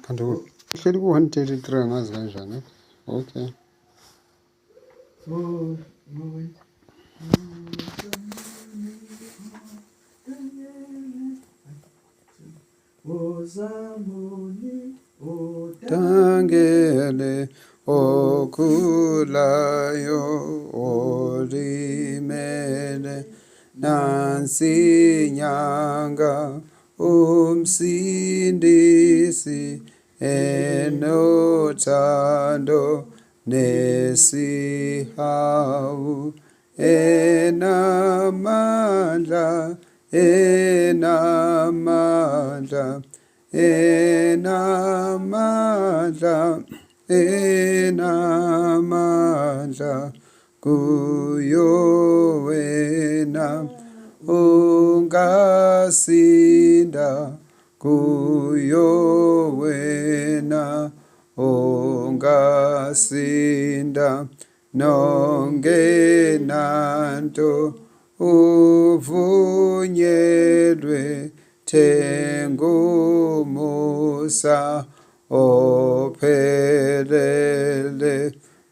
kanti uhleli ku-133 angazi kanjani. Okay. Dangele okulayo olimele nansi inyanga umsindisi enothando nesihawu enamandla enamandla kuyo wena ungasinda kuyo wena ungasinda nongenanto uvunyelwe thengumusa ophelele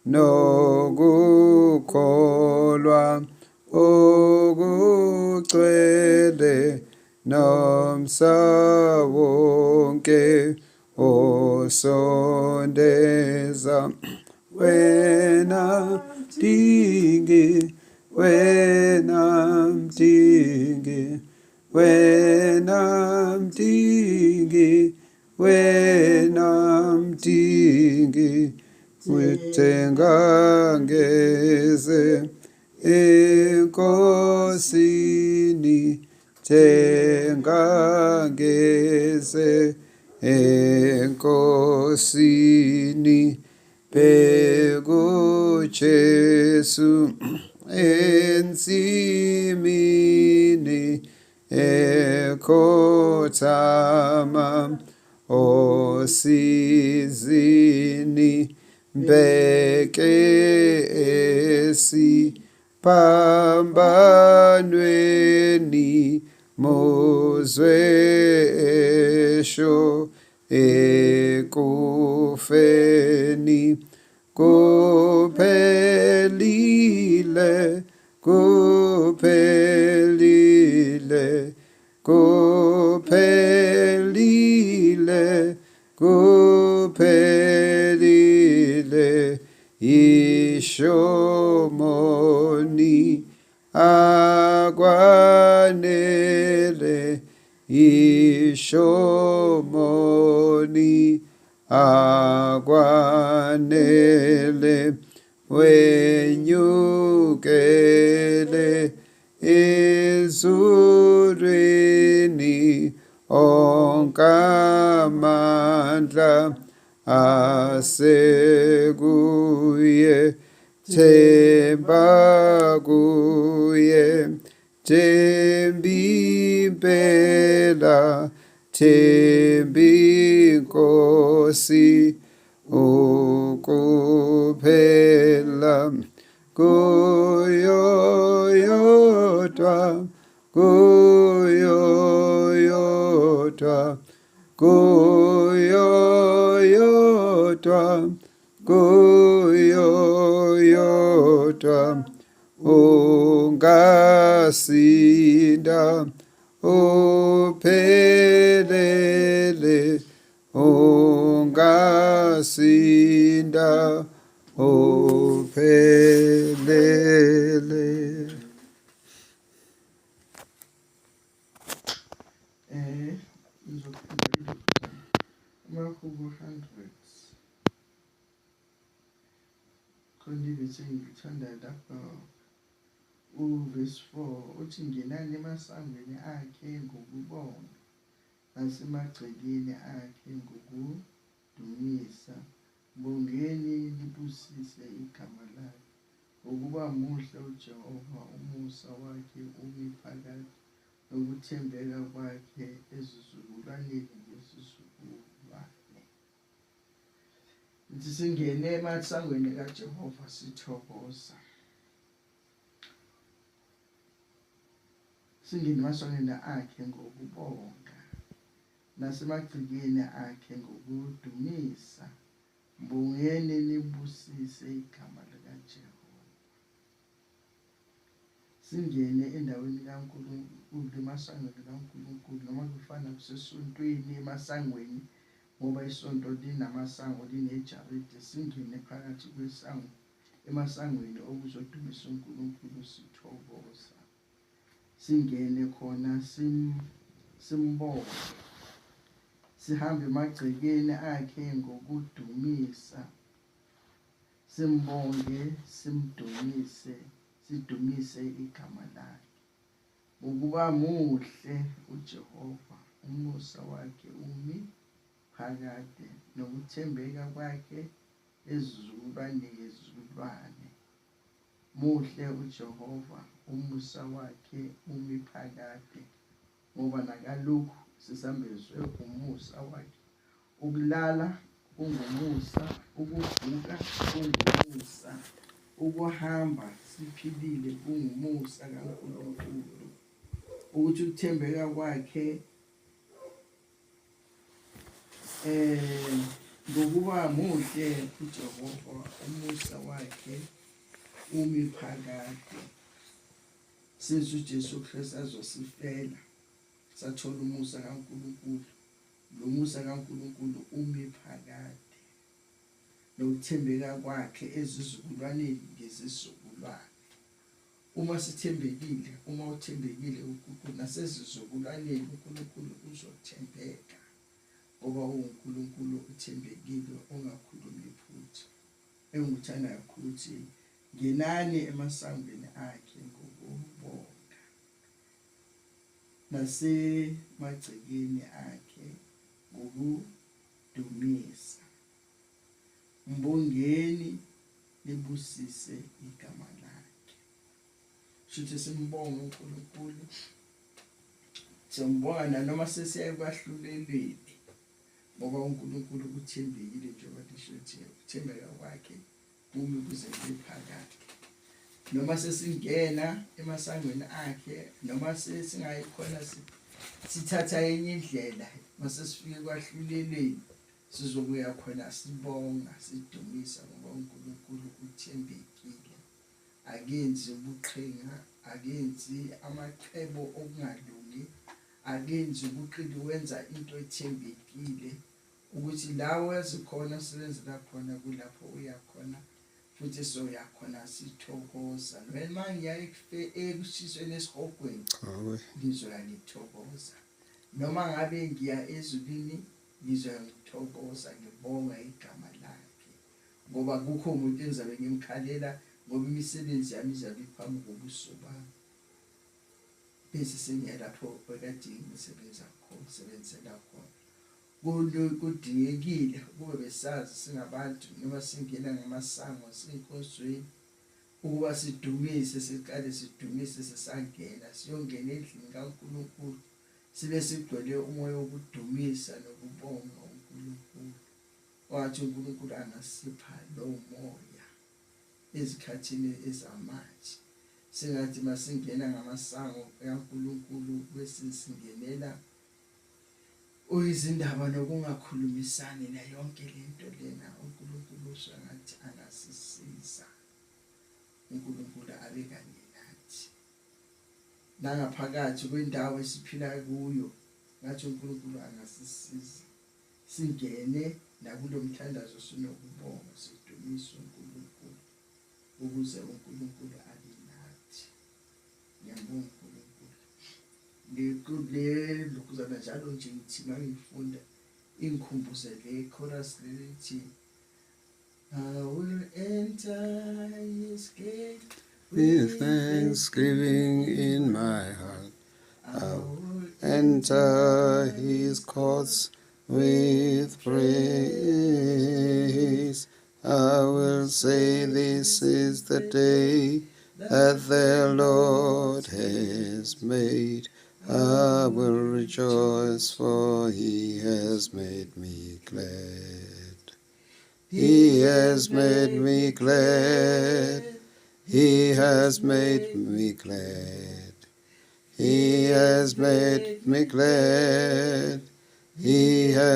nokukholwa okugcwele nomsawonke osondeza wena mdingi wena mdingi wena mdingi wena mdingi wethenga ngeze enkosini thenga ngeze enkosini bheka uJesu ensimini ekhothama osizini bheke esiphambanweni muzwe esho ekufeni kuphelile kuphelile kuphelile kuphelile ishomoni akwanele ishomoni akwanele wenyukele ezulwini onkamandla asekuye themba kuye thembi impela thembi inkosi ukuphela kuyo yodwa kuyo yodwa kuyo yodwa kuyo yodwa ungasinda uphelele ungasinda uphelele. Mahubo 100 khondivithi ngithanda lapha uverse 4 uthi ngenani emasangweni akhe ngokubonga nasemagcekeni akhe ngokudumisa bongeni libusise igama lakhe ukuba muhle uJehova umusa wakhe umi phakathi nokuthembeka kwakhe ezizukulwaneni ngezizukulwane. Ngithi singene emasangweni kaJehova sithokoza, singene emasangweni akhe ngokubonga nasemagcikeni akhe ngokudumisa. Mbongeni nibusise igama likaJehova. Singene endaweni kaNkulunkulu, emasangweni kaNkulunkulu, noma kufana kusesontweni emasangweni, ngoba isonto linamasango, linejaride. Singene phakathi kwesango, emasangweni okuzodumisa uNkulunkulu, sithokoza. Singene khona simbonge, sihambe emagcekeni akhe ngokudumisa, simbonge, simdumise, sidumise igama lakhe. Ukuba muhle uJehova, umusa wakhe umi phakade, nokuthembeka kwakhe ezizukulwane ngezizukulwane. Muhle uJehova, umusa wakhe umi phakade, ngoba nakalokhu sisambezwe umusa wakhe. Ukulala kungumusa, ukuvuka kungumusa, ukuhamba siphilile kungumusa kaNkulunkulu. Ukuthi ukuthembeka kwakhe ngokuba muhle uJehova, umusa wakhe umi phakade. Since uJesu Kristu azosifela, sathola umusa kaNkulunkulu. Lo musa kaNkulunkulu umi phakade, nokuthembeka kwakhe ezizukulwaneni ngezizukulwane. Uma sithembekile, uma uthembekile uNkulunkulu, nasezizukulwaneni uNkulunkulu uzothembeka, ngoba uNkulunkulu uthembekile, ongakhulumi iphutha. Engikuthanda kakhulu ukuthi ngenani emasangweni akhe ngokubonga, nasemagcekeni akhe ngokudumisa. Mbongeni nibusise igama lakhe. Shuthi simbonge uNkulunkulu, simbonga nanoma sesiya ekwahlulelweni, ngoba uNkulunkulu uthembekile njengoba lisho ukuthi ukuthembeka kwakhe kumi kuze kube phakade. Noma sesingena emasangweni akhe, noma sesingayi khona, sithatha enye indlela, mase sifike ekwahlulelweni, sizobuya khona sibonga, sidumisa, ngoba uNkulunkulu uthembekile. Akenzi ubuqhinga, akenzi amacebo okungalungi, akenzi ubuqili, wenza into ethembekile, ukuthi lawo ezikhona sibenzela khona kulapho uyakhona, futhi soyakhona sithokoza. Noma ngiya ekushisweni esihogweni, ngizoya ngithokoza. Noma ngabe ngiya ezulwini, ngizoya ngithokoza, ngibonga igama lakhe, ngoba kukho umuntu engizabe ngimkhalela, ngoba imisebenzi yami izabe iphambi kobuso bami. Bese sengiya lapho bekade ngisebenzela khona. Kudingekile ukuba besazi singabantu, noma singena ngamasango sey'nkonzweni, ukuba sidumise, siqale sidumise, sesangena siyongena endlini kaNkulunkulu, sibe sigcwele umoya wokudumisa nokubonga uNkulunkulu. Wathi uNkulunkulu angasipha lowo moya ezikhathini ezamanje. Singathi masingena ngamasango kaNkulunkulu bese singenela izindaba nokungakhulumisani na yonke lento lena. uNkulunkulu ngathi angasisiza, uNkulunkulu abe kanye nathi nangaphakathi kwendawo esiphila kuyo. Ngathi uNkulunkulu angasisiza, singene nakulo mthandazo sinokubonga, sidumise uNkulunkulu, ukuze uNkulunkulu abe nathi. Ngiyabonga uNkulunkulu. Lokuzana njalo nje ngithi ngangifunda ingikhumbuze le chorus lithi, I will enter his gate With thanksgiving in my heart, I will enter his courts with praise. I will say, this is the day that the Lord has made. I will rejoice, for he has made me glad. He has made me glad. He has made me glad. He has made me glad. He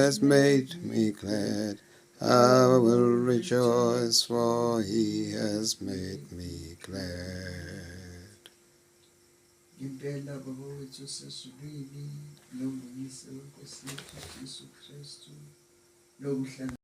has made me glad. I will rejoice, for he has made me glad. Ngempela Baba wethu osezulwini, lo Mlungisi weNkosi yethu Jesu Kristu, lo kuhlala